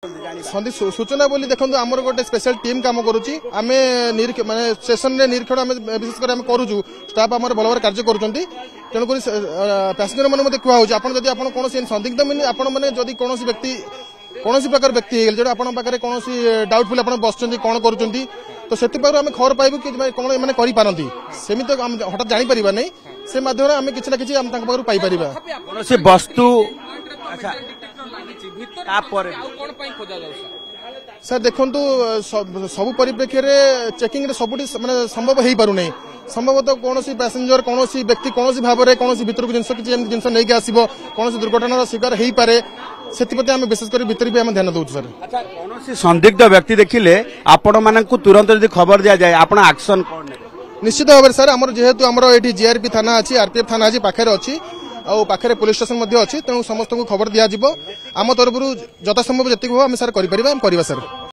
सूचना बोली देखो आमर गोटे स्पेशल टीम काम करुच्ची आम माने स्टेशन रे निरीक्षण आम विशेषकर आम करूँ स्टाफ आम भल भाव कार्य करुँच तेणुक पैसेंजर मैंने मत कहूँ आप कौन संदिग्ध मिनी आपण मैंने जदि कौन व्यक्ति कौन प्रकार व्यक्ति जो आप कौन डाउटफुल आप बस कौन करुँच तो से आम खबर पाइबू कि कौन मैंने करपारती सेमि तो हठात जापर नहीं से माध्यम आम कि ना कि पाइपर वस्तु सर देखु सब परिप्रेक्षी चेकिंग सब माने संभव हो पार नहीं संभवतः कौन पैसेंजर कौन व्यक्ति कौन भाव में कौन भर को जिन नहीं आसो कौन दुर्घटनार शिकार हो पारे से विशेषकर भीतर भी ध्यान दौर सर। कौन संदिग्ध व्यक्ति देखिले आपण मानकु तुरंत यदि खबर दिया जाए आपण एक्शन कौन निश्चित भाव सर आमर जेहेतु आमर ये जीआरपी थाना अच्छी आरपीएफ थाना अच्छी पाखे अच्छी पाखे पुलिस स्टेशन अच्छी तेणु समस्त को खबर दिज्व आम तरफ यथासंभव जी हम सर कर सर।